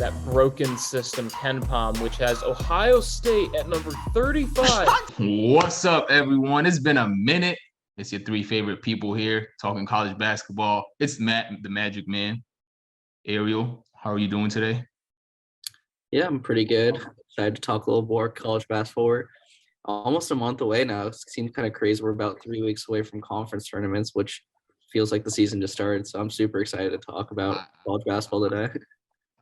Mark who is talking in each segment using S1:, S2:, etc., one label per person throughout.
S1: that broken system, KenPom, which has Ohio State at number 35.
S2: What's up, everyone? It's been a minute. It's your three favorite people here talking college basketball. It's Matt, the Magic Man. Ariel, how are you doing today?
S3: Yeah, I'm pretty good. Excited to talk a little more college basketball. We're almost a month away now. It seems kind of crazy. We're about 3 weeks away from conference tournaments, which feels like the season just started. So I'm super excited to talk about college basketball today.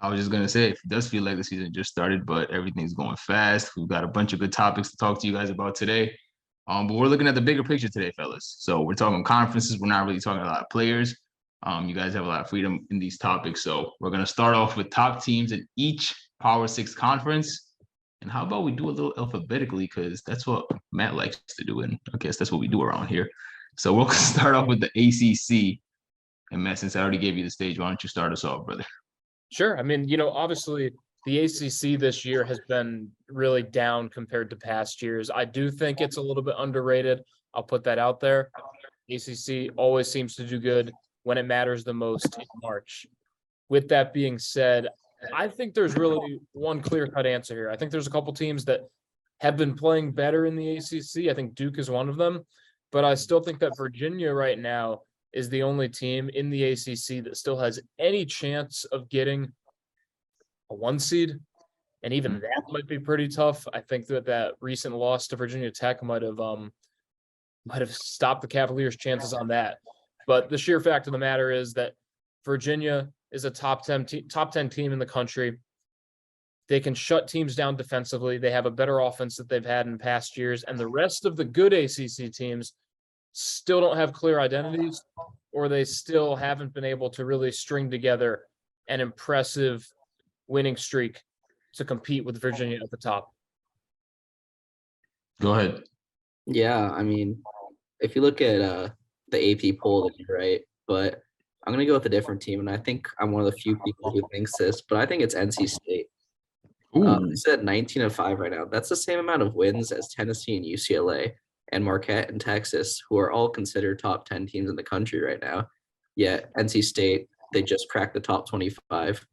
S2: I was just gonna say it does feel like the season just started, but everything's going fast. We've got a bunch of good topics to talk to you guys about today. But we're looking at the bigger picture today, fellas. So we're talking conferences. We're not really talking a lot of players. You guys have a lot of freedom in these topics. So we're gonna start off with top teams in each Power Six conference. And how about we do a little alphabetically, because that's what Matt likes to do, and I guess that's what we do around here. So we'll start off with the ACC. And Matt, since I already gave you the stage, why don't you start us off, brother?
S1: Sure. I mean, obviously the ACC this year has been really down compared to past years. I do think it's a little bit underrated. I'll put that out there. ACC always seems to do good when it matters the most in March. With that being said, I think there's really one clear-cut answer here. I think there's a couple teams that have been playing better in the ACC. I think Duke is one of them, but I still think that Virginia right now is the only team in the ACC that still has any chance of getting a 1 seed. And even that might be pretty tough. I think that recent loss to Virginia Tech might have stopped the Cavaliers' chances on that. But the sheer fact of the matter is that Virginia is a top 10 team in the country. They can shut teams down defensively. They have a better offense that they've had in past years. And the rest of the good ACC teams still don't have clear identities, or they still haven't been able to really string together an impressive winning streak to compete with Virginia at the top.
S2: Go ahead.
S3: Yeah, I mean, if you look at the AP poll, then you're right. But I'm going to go with a different team, and I think I'm one of the few people who thinks this, but I think it's NC State. It's at 19-5 right now. That's the same amount of wins as Tennessee and UCLA and Marquette and Texas, who are all considered top 10 teams in the country right now. Yet NC State, they just cracked the top 25.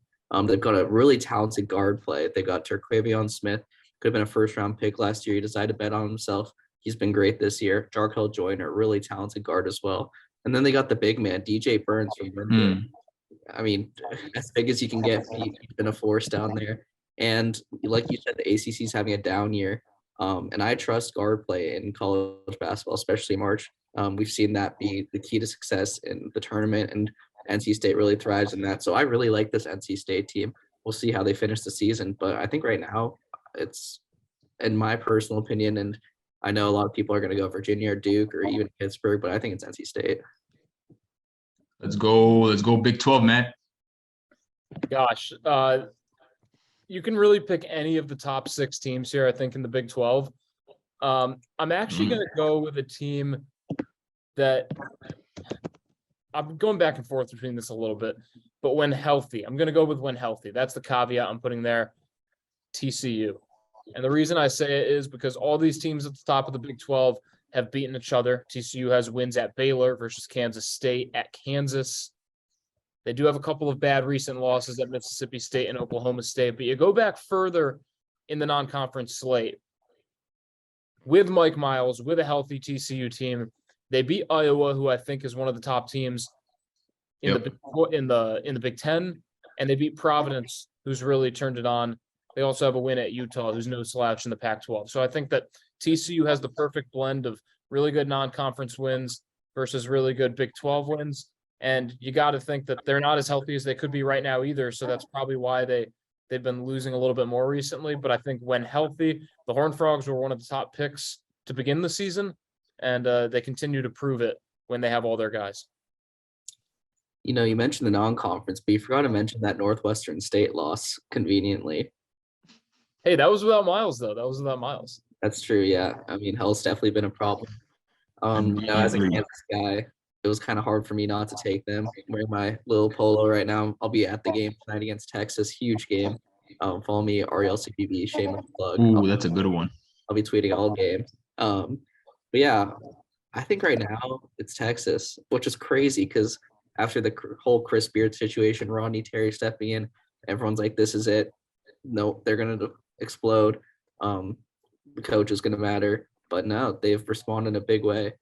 S3: They've got a really talented guard play. They got Terquavion Smith, could have been a first-round pick last year. He decided to bet on himself. He's been great this year. Jarkel Joyner, really talented guard as well. And then they got the big man, DJ Burns from Denver. I mean, as big as you can get, he's been a force down there. And like you said, the ACC is having a down year. And I trust guard play in college basketball, especially March. We've seen that be the key to success in the tournament, and NC State really thrives in that. So I really like this NC State team. We'll see how they finish the season. But I think right now it's, in my personal opinion, and I know a lot of people are going to go Virginia or Duke or even Pittsburgh, but I think it's NC State.
S2: Let's go Big 12, Matt.
S1: Gosh, you can really pick any of the top 6 teams here, I think, in the Big 12. I'm actually going to go with a team that I'm going back and forth between this a little bit, but when healthy, I'm going to go with when healthy. That's the caveat I'm putting there, TCU. And the reason I say it is because all these teams at the top of the Big 12 have beaten each other. TCU has wins at Baylor versus Kansas State, at Kansas. They do have a couple of bad recent losses at Mississippi State and Oklahoma State, but you go back further in the non-conference slate. With Mike Miles, with a healthy TCU team, they beat Iowa, who I think is one of the top teams in the Big Ten, and they beat Providence, who's really turned it on. They also have a win at Utah, who's no slouch in the Pac-12. So I think that TCU has the perfect blend of really good non-conference wins versus really good Big 12 wins. And you got to think that they're not as healthy as they could be right now either. So that's probably why they've been losing a little bit more recently. But I think when healthy, the Horned Frogs were one of the top picks to begin the season. And they continue to prove it when they have all their guys.
S3: You mentioned the non-conference, but you forgot to mention that Northwestern State loss conveniently.
S1: Hey, that was without Miles, though. That was without Miles.
S3: That's true, yeah. I mean, hell's definitely been a problem. As a Kansas guy, it was kind of hard for me not to take them. I'm wearing my little polo right now. I'll be at the game tonight against Texas. Huge game. Follow me, RLCPB, shameless plug.
S2: Ooh, that's a good one.
S3: I'll be tweeting all game. But yeah, I think right now it's Texas, which is crazy because after the whole Chris Beard situation, Rodney Terry stepping in, everyone's like, this is it. No, they're going to explode. The coach is going to matter. But no, they've responded in a big way.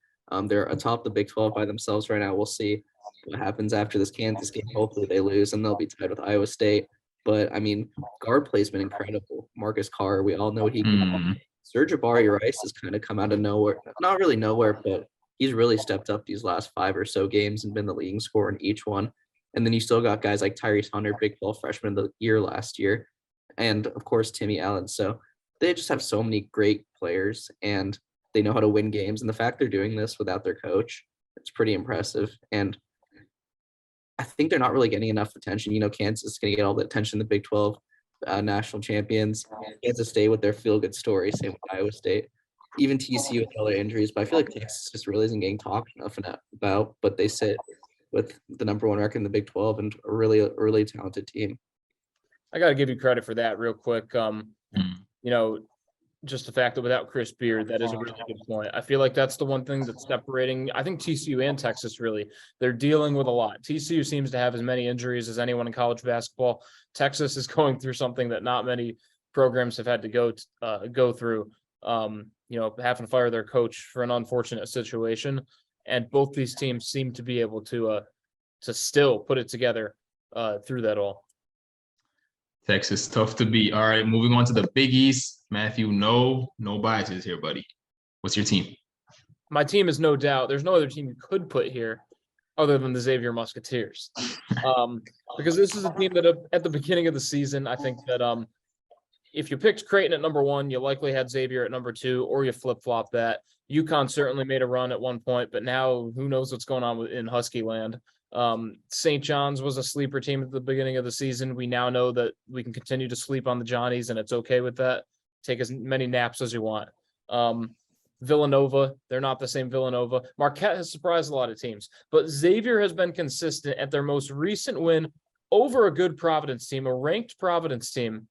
S3: They're atop the Big 12 by themselves right now. We'll see what happens after this Kansas game. Hopefully they lose and they'll be tied with Iowa State. But I mean, guard play's been incredible. Marcus Carr, we all know he can.
S2: Mm.
S3: Serge Rice has kind of come out of nowhere. Not really nowhere, but he's really stepped up these last 5 or so games and been the leading scorer in each one. And then you still got guys like Tyrese Hunter, Big 12 freshman of the year last year, and of course Timmy Allen. So they just have so many great players and they know how to win games. And the fact they're doing this without their coach, it's pretty impressive. And I think they're not really getting enough attention. You know, Kansas is going to get all the attention in the Big 12 national champions. Kansas State with their feel-good story, same with Iowa State. Even TCU with all their injuries, but I feel like Texas just really isn't getting talked enough about. But they sit with the number 1 record in the Big 12 and a really talented team.
S1: I got to give you credit for that real quick. You know, just the fact that without Chris Beard, that is a really good point. I feel like that's the one thing that's separating, I think, TCU and Texas, really. They're dealing with a lot. TCU seems to have as many injuries as anyone in college basketball. Texas is going through something that not many programs have had to go through, you know, having to fire their coach for an unfortunate situation. And both these teams seem to be able to still put it together through that all.
S2: Texas, tough to beat. All right, moving on to the Big East. Matthew, no biases here, buddy. What's your team?
S1: My team is no doubt. There's no other team you could put here other than the Xavier Musketeers. Because this is a team that at the beginning of the season, I think that if you picked Creighton at number 1, you likely had Xavier at number 2, or you flip-flop that. UConn certainly made a run at one point, but now who knows what's going on in Husky land. St. John's was a sleeper team at the beginning of the season. We now know that we can continue to sleep on the Johnnies, and it's okay with that. Take as many naps as you want. Villanova, they're not the same Villanova. Marquette has surprised a lot of teams, but Xavier has been consistent at their most recent win over a good Providence team, a ranked Providence team,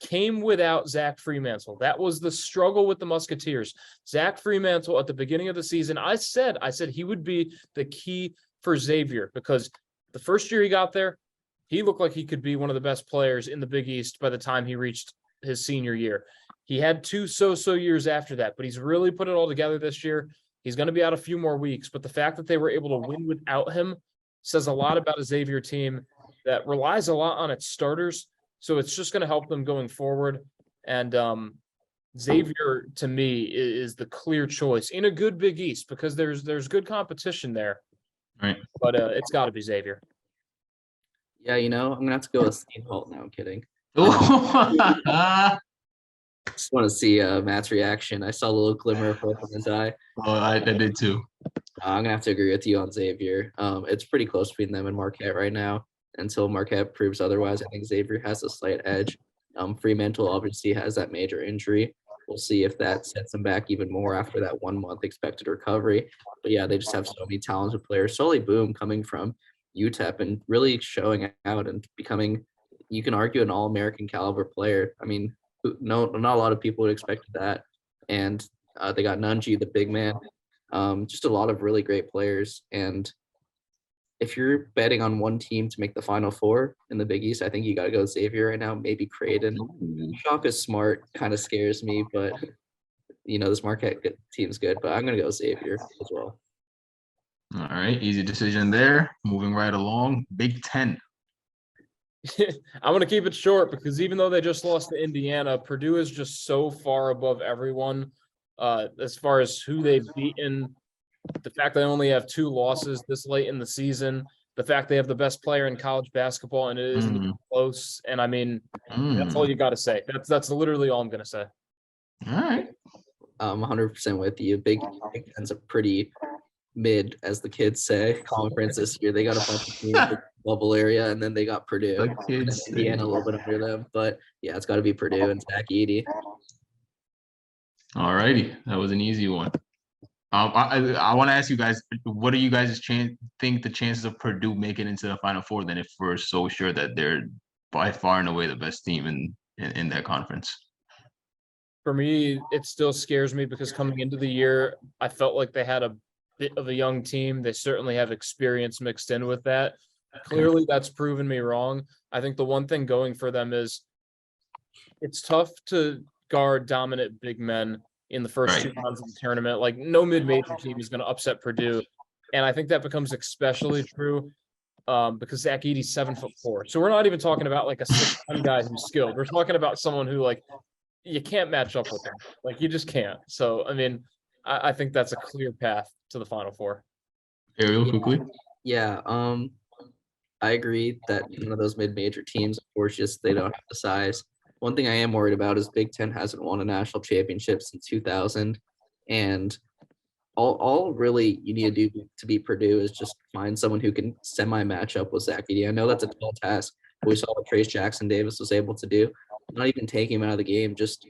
S1: came without Zach Freemantle. That was the struggle with the Musketeers. Zach Freemantle at the beginning of the season, I said he would be the key for Xavier because the first year he got there, he looked like he could be one of the best players in the Big East by the time he reached his senior year. He had 2 so-so years after that, but he's really put it all together this year. He's going to be out a few more weeks, but the fact that they were able to win without him says a lot about a Xavier team that relies a lot on its starters. So it's just going to help them going forward. And Xavier, to me, is the clear choice in a good Big East because there's good competition there.
S2: Right.
S1: But it's got to be Xavier.
S3: Yeah, you know, I'm going to have to go with Steve Holt. No, I'm kidding. Just want to see Matt's reaction. I saw a little glimmer of hope in his eye.
S2: Oh, I did too.
S3: I'm gonna have to agree with you on Xavier. It's pretty close between them and Marquette right now. Until Marquette proves otherwise, I think Xavier has a slight edge. Fremantle obviously has that major injury. We'll see if that sets them back even more after that 1 month expected recovery. But yeah, they just have so many talented players. Solly Boom coming from UTEP and really showing out and becoming, you can argue, an all-American caliber player. I mean, not a lot of people would expect that. And they got Nunji, the big man. Just a lot of really great players. And if you're betting on one team to make the Final Four in the Big East, I think you got to go Xavier right now. Maybe Creighton. Shaka Smart kind of scares me, but you know this Marquette team's good. But I'm gonna go Xavier as well.
S2: All right, easy decision there. Moving right along, Big Ten.
S1: I'm going to keep it short because even though they just lost to Indiana, Purdue is just so far above everyone as far as who they've beaten. The fact they only have 2 losses this late in the season, the fact they have the best player in college basketball and it isn't even close. And I mean, that's all you got to say. That's literally all I'm going to say.
S2: All right.
S3: I'm 100% with you. Big Ten's a pretty mid, as the kids say, conference this year. They got a bunch of teams in the bubble area, and then they got Purdue. And Indiana a little bit under them, but yeah, it's got to be Purdue and Zach Edey.
S2: All righty, that was an easy one. I want to ask you guys, what do you guys think the chances of Purdue making into the Final Four? Then, if we're so sure that they're by far and away the best team in that conference.
S1: For me, it still scares me because coming into the year, I felt like they had a bit of a young team. They certainly have experience mixed in with that. Clearly, that's proven me wrong. I think the one thing going for them is it's tough to guard dominant big men in the first two
S2: Right.
S1: rounds of the tournament. Like no mid-major team is going to upset Purdue, and I think that becomes especially true because Zach Edey's 7'4". So we're not even talking about like a 6'1" guy who's skilled. We're talking about someone who like you can't match up with him. Like you just can't. So I mean, I think that's a clear path to the Final Four.
S2: Ariel, quickly.
S3: Yeah, I agree that one of those mid-major teams, of course, just they don't have the size. One thing I am worried about is Big Ten hasn't won a national championship since 2000, and all really you need to do to beat Purdue is just find someone who can semi-match up with Zach Edey. I know that's a tall task, but we saw what Trace Jackson Davis was able to do. Not even taking him out of the game, just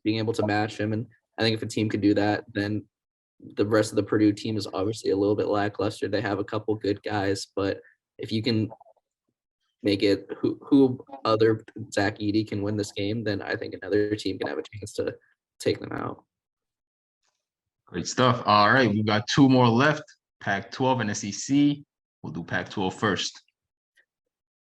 S3: being able to match him. And I think if a team could do that, then the rest of the Purdue team is obviously a little bit lackluster. They have a couple good guys, but if you can make it who other Zach Edey can win this game, then I think another team can have a chance to take them out.
S2: Great stuff. All right, we've got two more left, Pac-12 and SEC. We'll do Pac-12 first.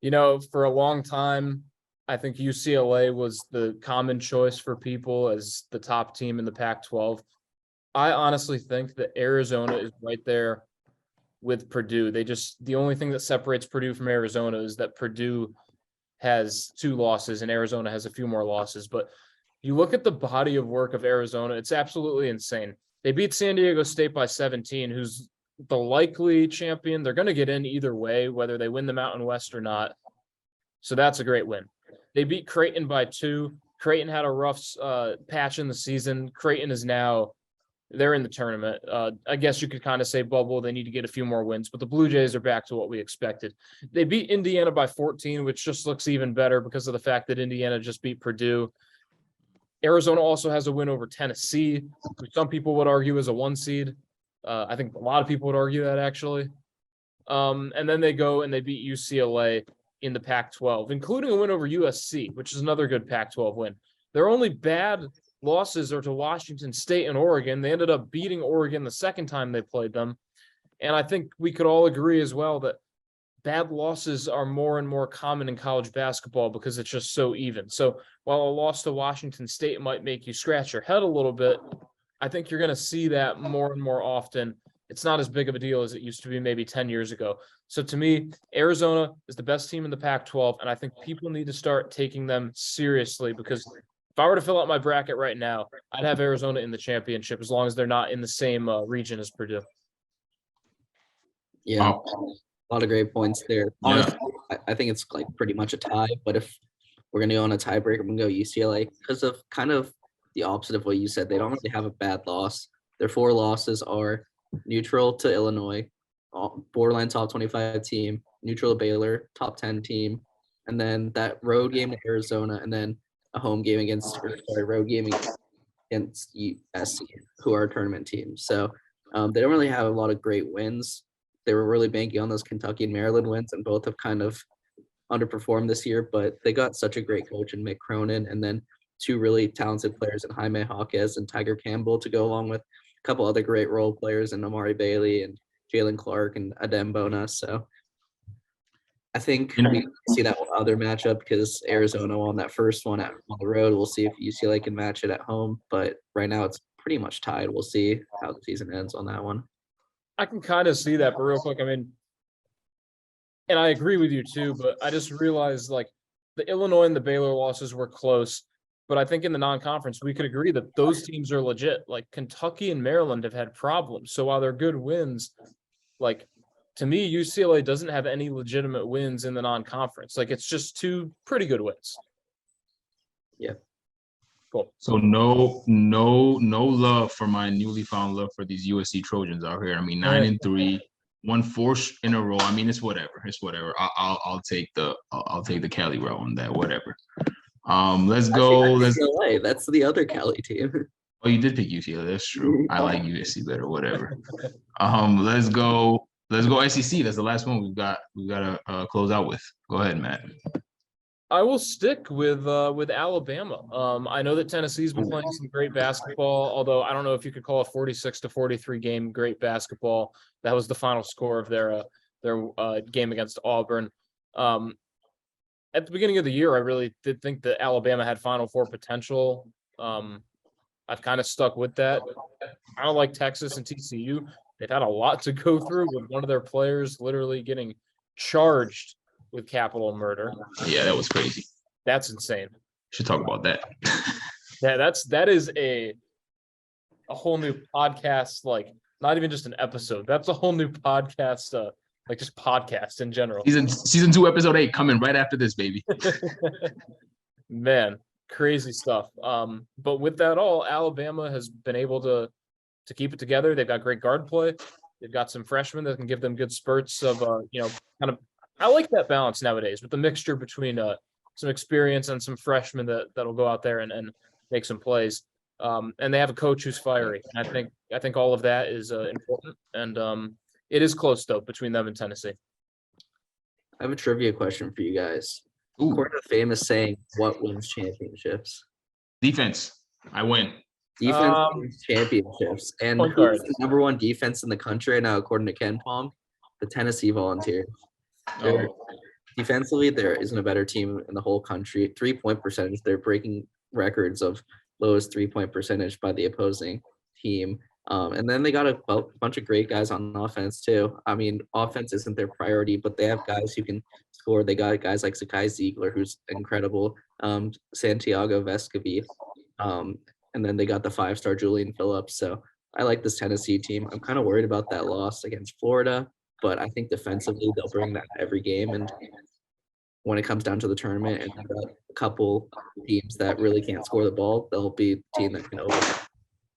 S1: You know, for a long time, I think UCLA was the common choice for people as the top team in the Pac-12. I honestly think that Arizona is right there with Purdue. The only thing that separates Purdue from Arizona is that Purdue has 2 losses and Arizona has a few more losses. But you look at the body of work of Arizona, it's absolutely insane. They beat San Diego State by 17, who's the likely champion. They're going to get in either way, whether they win the Mountain West or not. So that's a great win. They beat Creighton by 2. Creighton had a rough patch in the season. Creighton is now, they're in the tournament. I guess you could kind of say bubble. They need to get a few more wins, but the Blue Jays are back to what we expected. They beat Indiana by 14, which just looks even better because of the fact that Indiana just beat Purdue. Arizona also has a win over Tennessee, which some people would argue is a 1 seed. I think a lot of people would argue that actually. And then they go and they beat UCLA in the Pac-12, including a win over USC, which is another good Pac-12 win. Their only bad losses are to Washington State and Oregon. They ended up beating Oregon the second time they played them. And I think we could all agree as well that bad losses are more and more common in college basketball because it's just so even. So while a loss to Washington State might make you scratch your head a little bit, I think you're going to see that more and more often. It's not as big of a deal as it used to be maybe 10 years ago. So to me, Arizona is the best team in the Pac-12, and I think people need to start taking them seriously because if I were to fill out my bracket right now, I'd have Arizona in the championship as long as they're not in the same region as Purdue.
S3: Yeah, a lot of great points there. Honestly, I think it's like pretty much a tie, but if we're going to go on a tiebreaker, I'm going to go UCLA because of kind of the opposite of what you said. They don't really have a bad loss. Their 4 losses are neutral to Illinois, borderline top 25 team, neutral to Baylor, top 10 team, and then that road game to Arizona, and then a home game road game against USC, who are a tournament team. So they don't really have a lot of great wins. They were really banking on those Kentucky and Maryland wins, and both have kind of underperformed this year, but they got such a great coach in Mick Cronin, and then 2 really talented players in Jaime Jaquez and Tiger Campbell to go along with a couple other great role players in Amari Bailey and Jalen Clark and Adem Bona. So I think we see that other matchup because Arizona won that first one on the road. We'll see if UCLA can match it at home, but right now it's pretty much tied. We'll see how the season ends on that one.
S1: I can kind of see that, but real quick, I mean, and I agree with you too, but I just realized like the Illinois and the Baylor losses were close, but I think in the non-conference, we could agree that those teams are legit. Like Kentucky and Maryland have had problems. So while they're good wins, like to me, UCLA doesn't have any legitimate wins in the non-conference. Like it's just 2 pretty good wins.
S3: Yeah.
S1: Cool.
S2: So no love for my newly found love for these USC Trojans out here. I mean, 9-3, won 4 in a row. I mean, it's whatever. I'll take the Cali route on that. Whatever. Let's go.
S3: UCLA. That's the other Cali team.
S2: Oh, you did pick UCLA. That's true. I like USC better. Whatever. Let's go SEC. That's the last one we've got to close out with. Go ahead, Matt.
S1: I will stick with Alabama. I know that Tennessee's been playing some great basketball, although I don't know if you could call a 46-43 game great basketball. That was the final score of their their game against Auburn. At the beginning of the year, I really did think that Alabama had Final Four potential. I've kind of stuck with that. I don't like Texas and TCU. They've had a lot to go through with one of their players literally getting charged with capital murder.
S2: Yeah, that was crazy.
S1: That's insane.
S2: Should talk about that.
S1: Yeah, that is a whole new podcast, like not even just an episode. That's a whole new podcast, like just podcast in general.
S2: Season 2, episode 8 coming right after this, baby.
S1: Man, crazy stuff. But with that all, Alabama has been able to keep it together. They've got great guard play. They've got some freshmen that can give them good spurts of kind of. I like that balance nowadays with the mixture between some experience and some freshmen that'll go out there and make some plays. And they have a coach who's fiery. And I think all of that is important. And it is close though between them and Tennessee.
S3: I have a trivia question for you guys.
S2: Ooh,
S3: According to the famous saying, what wins championships?
S2: defense. I win.
S3: Defense wins championships. And
S1: Point
S3: who's
S1: guard.
S3: the number one defense in the country right now, according to Ken Palm? The Tennessee Volunteers. They're- Defensively, there isn't a better team in the whole country. 3-point percentage, they're breaking records of lowest 3-point percentage by the opposing team. And then they got a bunch of great guys on offense too. I mean, offense isn't their priority, but they have guys who can score. They got guys like Sakai Ziegler, who's incredible. Santiago Vescovi. And then they got the 5-star Julian Phillips. So I like this Tennessee team. I'm kind of worried about that loss against Florida, but I think defensively they'll bring that every game. And when it comes down to the tournament and a couple teams that really can't score the ball, they'll be a team that can overcome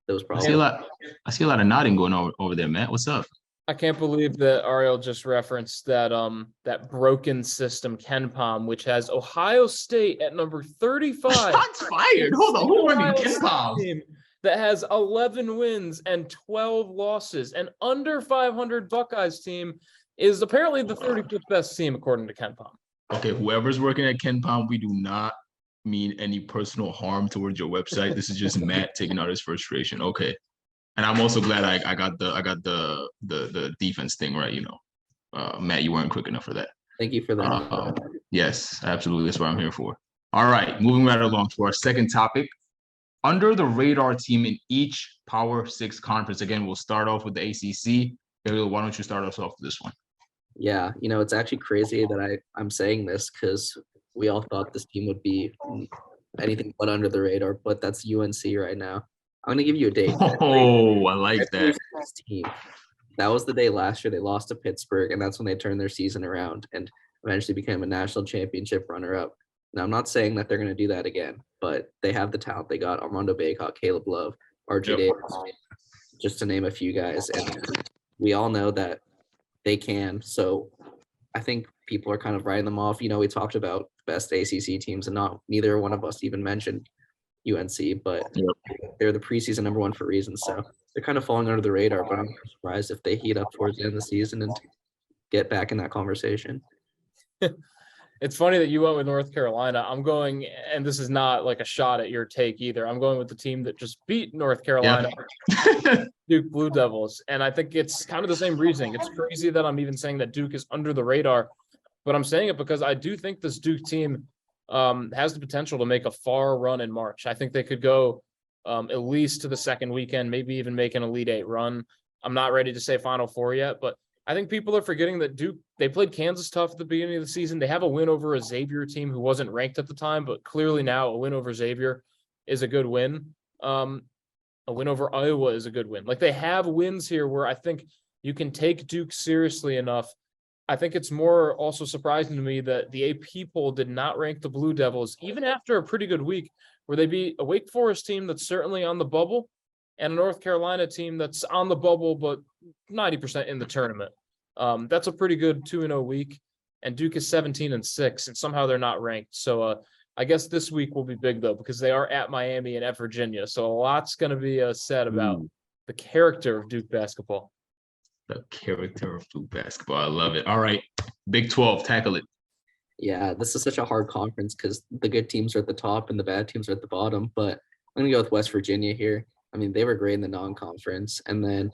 S3: those
S2: I see a
S3: problems.
S2: lot. I see a lot of nodding going over there, Matt. What's up?
S1: I can't believe that Ariel just referenced that that broken system Ken Palm, which has Ohio State at number 35.
S2: Shots fired. Hold on. Who
S1: Ohio
S2: running Ken
S1: State
S2: Palm?
S1: team that has 11 wins and 12 losses, and under 500 Buckeyes team is apparently the 35th best team according to Ken Palm.
S2: Okay, whoever's working at Ken Palm, we do not mean any personal harm towards your website. This is just Matt taking out his frustration. Okay. And I'm also glad I got the defense thing right, Matt, you weren't quick enough for that.
S3: Thank you for that.
S2: Yes, absolutely. That's what I'm here for. All right, moving right along to our second topic. Under the radar team in each Power 6 conference. Again, we'll start off with the ACC. Ariel, why don't you start us off with this one?
S3: Yeah, it's actually crazy that I'm saying this because we all thought this team would be anything but under the radar, but that's UNC right now. I'm gonna give you a date.
S2: Oh, I like that.
S3: This team. That was the day last year they lost to Pittsburgh, and that's when they turned their season around and eventually became a national championship runner-up. Now, I'm not saying that they're gonna do that again, but they have the talent. They got Armando Bacot, Caleb Love, RJ Davis, just to name a few guys, and we all know that they can. So I think people are kind of writing them off. We talked about best ACC teams, and neither one of us even mentioned UNC, but they're the preseason number one for reasons. So they're kind of falling under the radar, but I'm surprised if they heat up towards the end of the season and get back in that conversation.
S1: It's funny that you went with North Carolina. I'm going, and this is not like a shot at your take either. I'm going with the team that just beat North Carolina, Duke Blue Devils. And I think it's kind of the same reasoning. It's crazy that I'm even saying that Duke is under the radar, but I'm saying it because I do think this Duke team has the potential to make a far run in March. I think they could go at least to the second weekend, maybe even make an Elite Eight run. I'm not ready to say Final Four yet, but I think people are forgetting that Duke, they played Kansas tough at the beginning of the season. They have a win over a Xavier team who wasn't ranked at the time, but clearly now a win over Xavier is a good win. A win over Iowa is a good win. Like, they have wins here where I think you can take Duke seriously enough. I think it's more also surprising to me that the AP poll did not rank the Blue Devils, even after a pretty good week, where they beat a Wake Forest team that's certainly on the bubble and a North Carolina team that's on the bubble, but 90% in the tournament. That's a pretty good 2-0 week, and Duke is 17-6, and somehow they're not ranked. So I guess this week will be big though, because they are at Miami and at Virginia. So a lot's going to be said about the character of Duke basketball.
S2: The character of Duke basketball. I love it. All right, Big 12, tackle it.
S3: Yeah, this is such a hard conference because the good teams are at the top and the bad teams are at the bottom. But I'm gonna go with West Virginia here. I mean, they were great in the non-conference, and then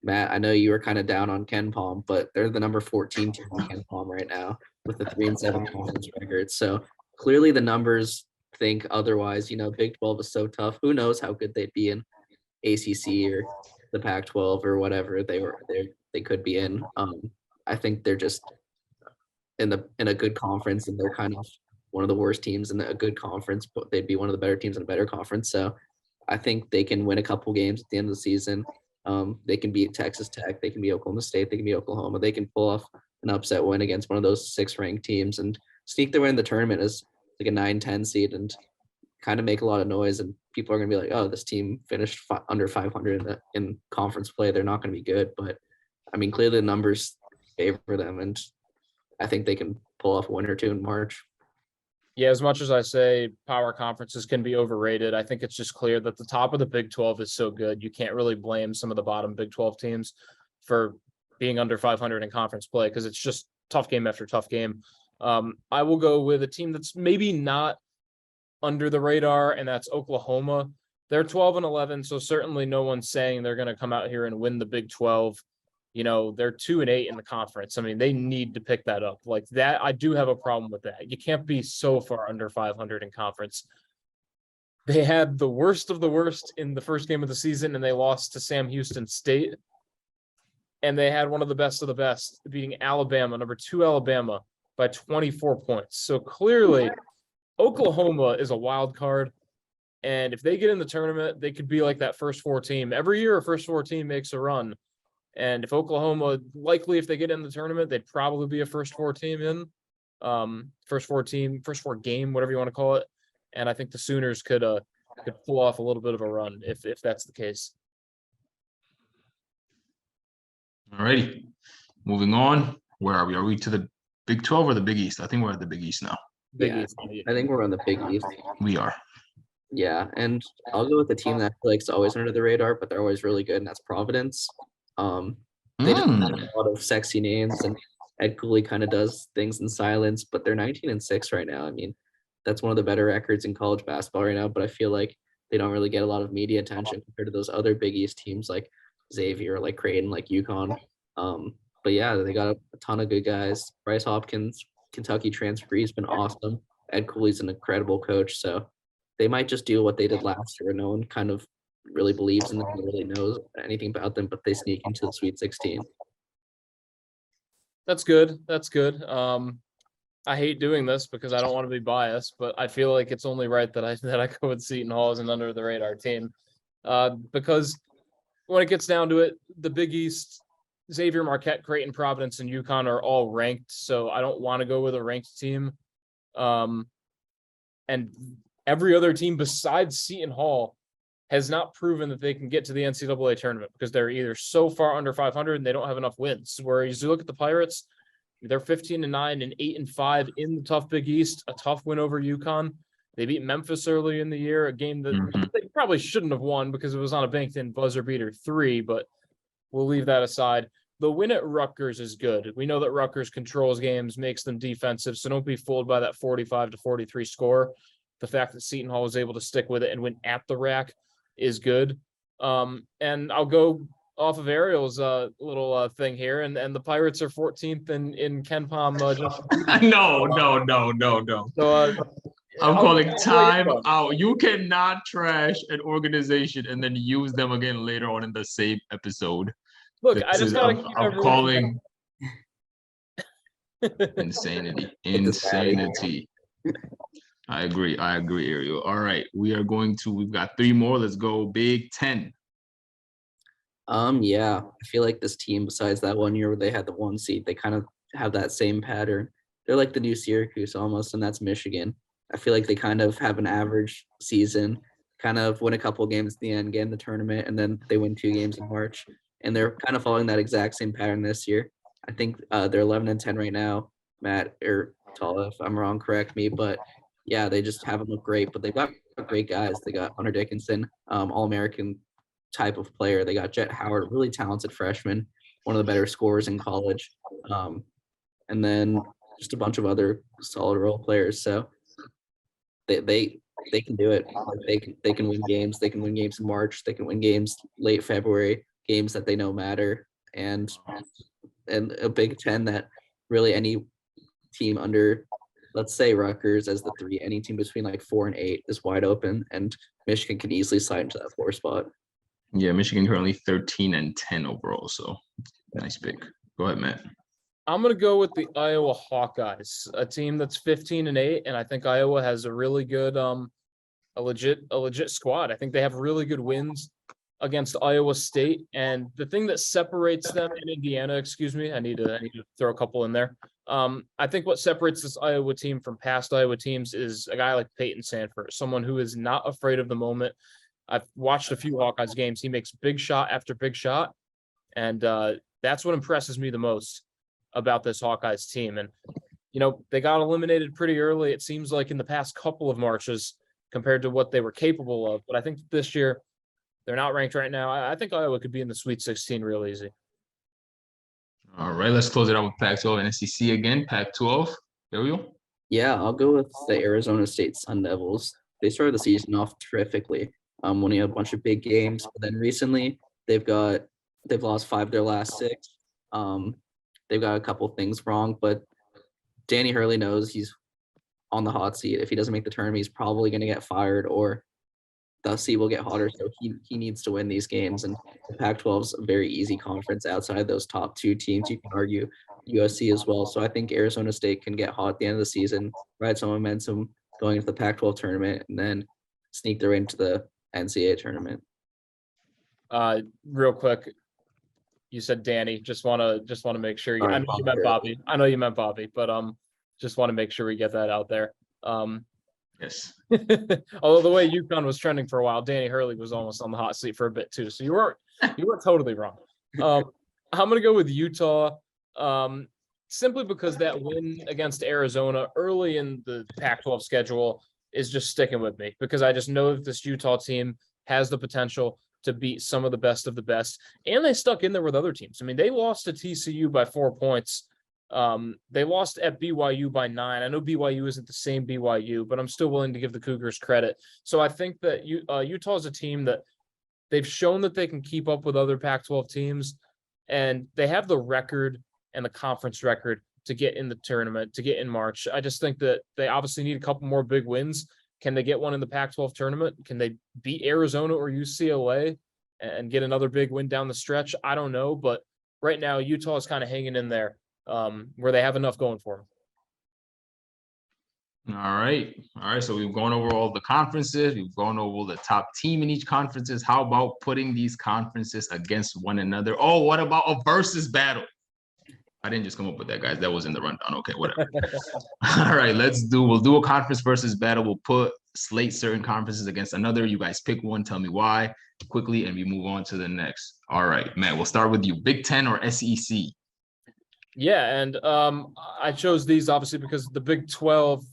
S3: Matt, I know you were kind of down on Ken Palm, but they're the number 14 team in Ken Palm right now with the 3-7 conference record. So clearly the numbers think otherwise. Big 12 is so tough. Who knows how good they'd be in ACC or the Pac-12 or whatever they could be in. I think they're just in a good conference, and they're kind of one of the worst teams in a good conference, but they'd be one of the better teams in a better conference. So I think they can win a couple games at the end of the season. They can beat Texas Tech, they can beat Oklahoma State, they can beat Oklahoma, they can pull off an upset win against one of those 6 ranked teams and sneak their way in the tournament as like a 9-10 seed and kind of make a lot of noise. And people are going to be like, oh, this team finished under 500 in conference play. They're not going to be good. But I mean, clearly the numbers favor them. And I think they can pull off a win or two in March.
S1: Yeah, as much as I say power conferences can be overrated, I think it's just clear that the top of the Big 12 is so good. You can't really blame some of the bottom Big 12 teams for being under 500 in conference play because it's just tough game after tough game. I will go with a team that's maybe not under the radar, and that's Oklahoma. They're 12-11, so certainly no one's saying they're going to come out here and win the Big 12. They're 2-8 in the conference. I mean, they need to pick that up like that. I do have a problem with that. You can't be so far under 500 in conference. They had the worst of the worst in the first game of the season, and they lost to Sam Houston State. And they had one of the best, beating Alabama, number 2 Alabama, by 24 points. So clearly, Oklahoma is a wild card. And if they get in the tournament, they could be like that first 4 team. Every year, a first 4 team makes a run. And if Oklahoma, likely if they get in the tournament, they'd probably be a first 4 team in. First 4 game, whatever you want to call it. And I think the Sooners could pull off a little bit of a run if that's the case.
S2: All righty. Moving on. Where are we? Are we to the Big 12 or the Big East? I think we're at the Big East now.
S1: Big
S3: Yeah,
S1: East.
S3: I think we're on the Big East.
S2: We are.
S3: Yeah, and I'll go with the team that I feel like is always under the radar, but they're always really good, and that's Providence. They don't have a lot of sexy names, and Ed Cooley kind of does things in silence, but they're 19-6 right now. I mean, that's one of the better records in college basketball right now, but I feel like they don't really get a lot of media attention compared to those other Big East teams like Xavier, like Creighton, like UConn. But yeah, they got a ton of good guys. Bryce Hopkins, Kentucky transfer, he's been awesome. Ed Cooley's an incredible coach, so they might just do what they did last year. No one kind of really believes in them, really knows anything about them, but they sneak into the Sweet 16.
S1: That's good. That's good. I hate doing this because I don't want to be biased, but I feel like it's only right that I go with Seton Hall as an under the radar team. Because when it gets down to it, the Big East, Xavier, Marquette, Creighton, Providence, and UConn are all ranked, so I don't want to go with a ranked team. And every other team besides Seton Hall has not proven that they can get to the NCAA tournament because they're either so far under 500 and they don't have enough wins. Whereas you look at the Pirates, they're 15-9 and 8-5 in the tough Big East, a tough win over UConn. They beat Memphis early in the year, a game that they probably shouldn't have won because it was on a banked-in buzzer beater 3, but we'll leave that aside. The win at Rutgers is good. We know that Rutgers controls games, makes them defensive, so don't be fooled by that 45-43 score. The fact that Seton Hall was able to stick with it and win at the rack is good. And I'll go off of Ariel's little thing here, and the Pirates are 14th in Ken Palm.
S2: No.
S1: So
S2: I'm calling time out. You cannot trash an organization and then use them again later on in the same episode.
S1: Look, I just gotta keep
S2: I'm calling insanity. I agree, Ariel. All right, we've got 3 more. Let's go Big 10.
S3: Yeah, I feel like this team, besides that one year where they had the 1 seed, they kind of have that same pattern. They're like the new Syracuse almost, and that's Michigan. I feel like they kind of have an average season, kind of win a couple of games at the end, get in the tournament, and then they win 2 games in March. And they're kind of following that exact same pattern this year. I think they're 11-10 right now. Matt or Tala, if I'm wrong, correct me. But yeah, they just haven't looked great. But they've got great guys. They got Hunter Dickinson, All-American type of player. They got Jet Howard, really talented freshman, one of the better scorers in college. And then just a bunch of other solid role players. So they can do it. They can win games. They can win games in March. They can win games late February. games that they know matter, and a Big Ten that really any team under, let's say Rutgers as the 3, any team between like 4 and 8 is wide open, and Michigan can easily slide into that 4 spot.
S2: Yeah, Michigan currently 13-10 overall. So nice pick. Go ahead, Matt.
S1: I'm gonna go with the Iowa Hawkeyes, a team that's 15-8, and I think Iowa has a really good, a legit squad. I think they have really good wins against Iowa State, and the thing that separates them in Indiana, excuse me, I need to throw a couple in there. I think what separates this Iowa team from past Iowa teams is a guy like Peyton Sandfort, someone who is not afraid of the moment. I've watched a few Hawkeyes games. He makes big shot after big shot, and that's what impresses me the most about this Hawkeyes team. And they got eliminated pretty early, it seems like, in the past couple of marches compared to what they were capable of. But I think this year they're not ranked right now. I think Iowa could be in the Sweet 16 real easy.
S2: All right, let's close it out with Pac-12 and SEC again. Pac-12, there we go.
S3: Yeah, I'll go with the Arizona State Sun Devils. They started the season off terrifically, winning a bunch of big games. But then recently, they've lost 5 of their last 6. They've got a couple things wrong, but Danny Hurley knows he's on the hot seat. If he doesn't make the tournament, he's probably going to get fired, or the seat will get hotter. So he needs to win these games. And the Pac-12 is a very easy conference outside those top 2 teams. You can argue USC as well. So I think Arizona State can get hot at the end of the season, ride some momentum going into the Pac-12 tournament, and then sneak their way into the NCAA tournament.
S1: Real quick, you said Danny. Just want to make sure.
S3: Sorry,
S1: I know you meant Bobby. I know you meant Bobby, but just want to make sure we get that out there.
S2: Yes.
S1: Although the way UConn was trending for a while, Danny Hurley was almost on the hot seat for a bit too. So you weren't totally wrong. I'm gonna go with Utah, simply because that win against Arizona early in the Pac-12 schedule is just sticking with me, because I just know that this Utah team has the potential to beat some of the best, and they stuck in there with other teams. I mean, they lost to TCU by 4 points. They lost at BYU by 9. I know BYU isn't the same BYU, but I'm still willing to give the Cougars credit. So I think that Utah is a team that they've shown that they can keep up with other Pac-12 teams, and they have the record and the conference record to get in the tournament, to get in March. I just think that they obviously need a couple more big wins. Can they get one in the Pac-12 tournament? Can they beat Arizona or UCLA and get another big win down the stretch? I don't know, but right now Utah is kind of hanging in there, where they have enough going for them.
S2: All right. So we've gone over all the conferences. We've gone over the top team in each conferences. How about putting these conferences against one another? Oh, what about a versus battle? I didn't just come up with that, guys. That was in the rundown. Okay, whatever. All right, we'll do a conference versus battle. We'll slate certain conferences against another. You guys pick one, tell me why quickly, and we move on to the next. All right, Matt, we'll start with you. Big Ten or SEC?
S1: Yeah, and I chose these obviously because the Big 12,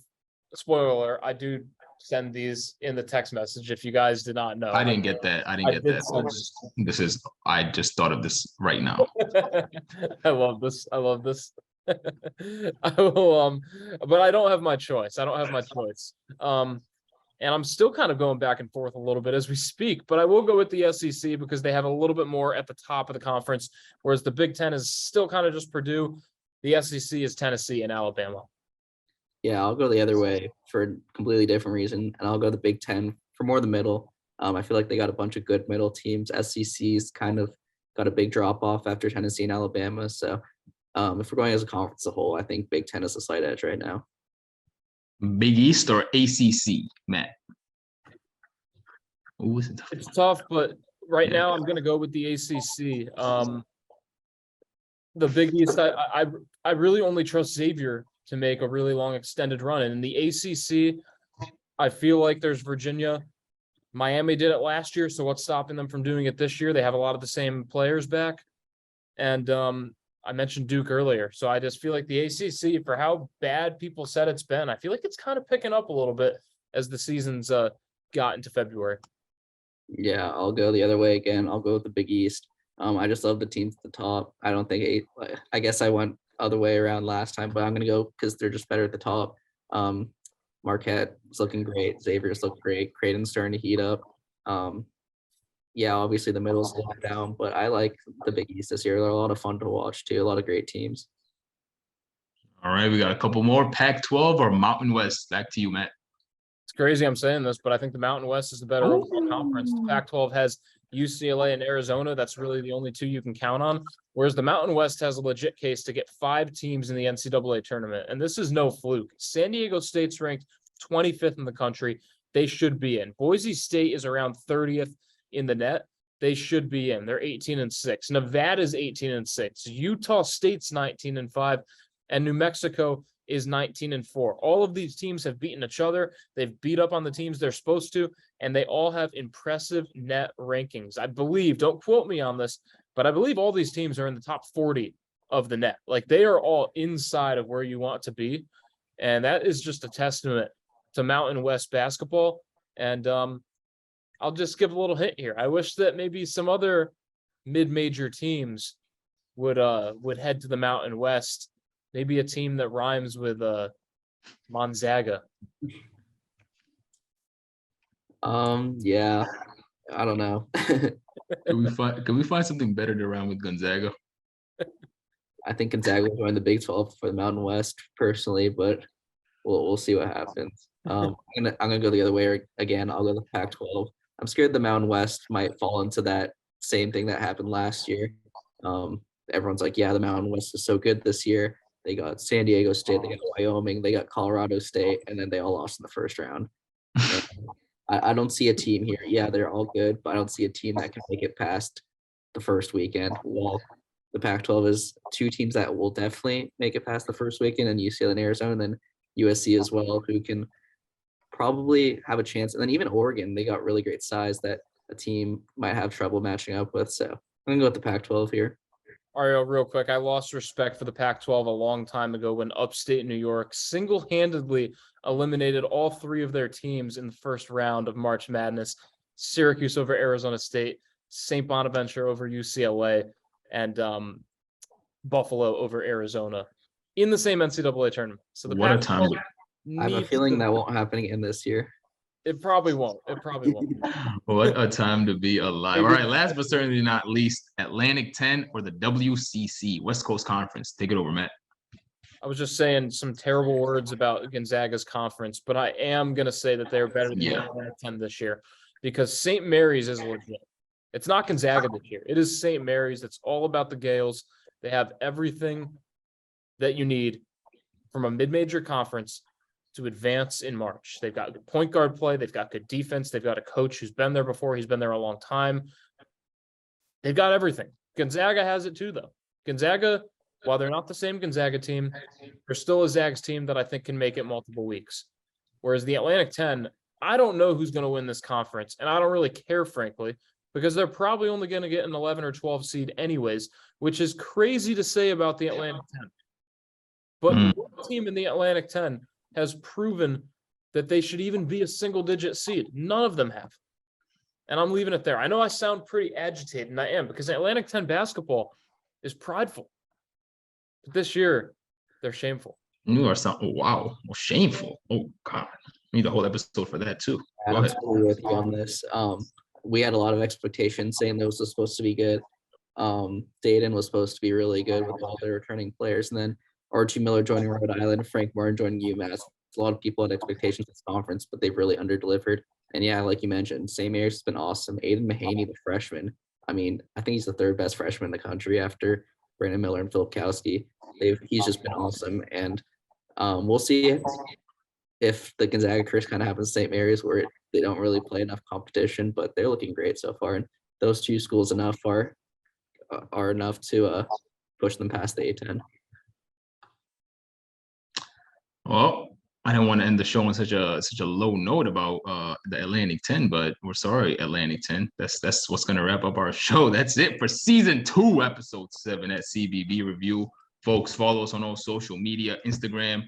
S1: spoiler, I do send these in the text message if you guys did not know.
S2: I didn't get that. I just thought of this right now.
S1: I love this. I will, but I don't have my choice. And I'm still kind of going back and forth a little bit as we speak, but I will go with the SEC because they have a little bit more at the top of the conference, whereas the Big Ten is still kind of just Purdue. The SEC is Tennessee and Alabama.
S3: Yeah, I'll go the other way for a completely different reason, and I'll go the Big Ten for more the middle. I feel like they got a bunch of good middle teams. SEC's kind of got a big drop off after Tennessee and Alabama. So if we're going as a conference as a whole, I think Big Ten is a slight edge right now.
S2: Big East or ACC, Matt? Ooh,
S1: it's tough, but right now I'm going to go with the ACC. The Big East, I really only trust Xavier to make a really long extended run. And in the ACC, I feel like there's Virginia. Miami did it last year, so what's stopping them from doing it this year? They have a lot of the same players back. And I mentioned Duke earlier. So I just feel like the ACC, for how bad people said it's been, I feel like it's kind of picking up a little bit as the season's got into February.
S3: Yeah, I'll go the other way again. I'll go with the Big East. I just love the teams at the top. I don't think I guess I went other way around last time, but I'm gonna go because they're just better at the top. Marquette is looking great. Xavier's look great. Creighton's starting to heat up. yeah, obviously the middle's a lot down, but I like the Big East this year. They're a lot of fun to watch too. A lot of great teams.
S2: All right, we got a couple more. Pac-12 or Mountain West? Back to you, Matt.
S1: It's crazy I'm saying this, but I think the Mountain West is the better overall conference. The Pac-12 has UCLA and Arizona. That's really the only two you can count on. Whereas the Mountain West has a legit case to get 5 teams in the NCAA tournament. And this is no fluke. San Diego State's ranked 25th in the country. They should be in. Boise State is around 30th in the net. They should be in. They're 18-6. Nevada's 18-6. Utah State's 19-5. And New Mexico is 19-4. All of these teams have beaten each other. They've beat up on the teams they're supposed to, and they all have impressive net rankings. I believe, don't quote me on this, but I believe all these teams are in the top 40 of the net. Like, they are all inside of where you want to be. And that is just a testament to Mountain West basketball. And I'll just give a little hint here. I wish that maybe some other mid-major teams would head to the Mountain West. Maybe a team that rhymes with Gonzaga.
S3: Yeah, I don't know.
S2: Can we find something better to rhyme with Gonzaga?
S3: I think Gonzaga will join the Big 12 for the Mountain West personally, but we'll see what happens. I'm gonna go the other way again. I'll go the Pac-12. I'm scared the Mountain West might fall into that same thing that happened last year. Everyone's like, yeah, the Mountain West is so good this year. They got San Diego State, they got Wyoming, they got Colorado State, and then they all lost in the first round. I don't see a team here. Yeah, they're all good, but I don't see a team that can make it past the first weekend. Well, the Pac-12 is 2 teams that will definitely make it past the first weekend, and UCLA and Arizona, and then USC as well, who can probably have a chance. And then even Oregon, they got really great size that a team might have trouble matching up with. So I'm gonna go with the Pac-12 here.
S1: Ariel, real quick, I lost respect for the Pac-12 a long time ago when upstate New York single-handedly eliminated all 3 of their teams in the first round of March Madness. Syracuse over Arizona State, St. Bonaventure over UCLA, and Buffalo over Arizona in the same NCAA tournament. So the
S2: What a time!
S3: I have a feeling that won't happen again this year.
S1: It probably won't. It probably won't.
S2: What a time to be alive. All right, last but certainly not least, Atlantic 10 or the WCC, West Coast Conference. Take it over, Matt.
S1: I was just saying some terrible words about Gonzaga's conference, but I am going to say that they're better than the Atlantic 10 this year because St. Mary's is legit. It's not Gonzaga this year. It is St. Mary's. It's all about the Gales. They have everything that you need from a mid-major conference to advance in March. They've got good point guard play. They've got good defense. They've got a coach who's been there before. He's been there a long time. They've got everything. Gonzaga has it too, though. Gonzaga, while they're not the same Gonzaga team, they're still a Zags team that I think can make it multiple weeks. Whereas the Atlantic 10, I don't know who's going to win this conference, and I don't really care, frankly, because they're probably only going to get an 11 or 12 seed anyways, which is crazy to say about the Atlantic 10. But what team in the Atlantic 10 has proven that they should even be a single-digit seed? None of them have. And I'm leaving it there. I know I sound pretty agitated, and I am, because Atlantic 10 basketball is prideful. But this year, they're shameful.
S2: You are something, wow, well, shameful. Oh, God. We need a whole episode for that, too.
S3: I'm totally with you on this. We had a lot of expectations saying those was supposed to be good. Dayton was supposed to be really good with all their returning players, and then Archie Miller joining Rhode Island, Frank Martin joining UMass. A lot of people had expectations for this conference, but they've really underdelivered. And yeah, like you mentioned, St. Mary's has been awesome. Aiden Mahaney, the freshman. I mean, I think he's the 3rd best freshman in the country after Brandon Miller and Philip Kowski. He's just been awesome. And we'll see if the Gonzaga curse kind of happens at St. Mary's, where they don't really play enough competition, but they're looking great so far. And those 2 schools are enough to push them past the A10.
S2: Well, I didn't want to end the show on such a low note about the Atlantic 10, but we're sorry, Atlantic 10. That's what's going to wrap up our show. That's it for season 2, episode 7 at CBB Review. Folks, follow us on all social media, Instagram,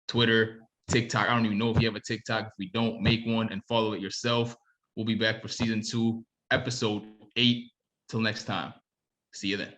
S2: Twitter, TikTok. I don't even know if you have a TikTok. If we don't, make one and follow it yourself. We'll be back for season 2, episode 8. Till next time. See you then.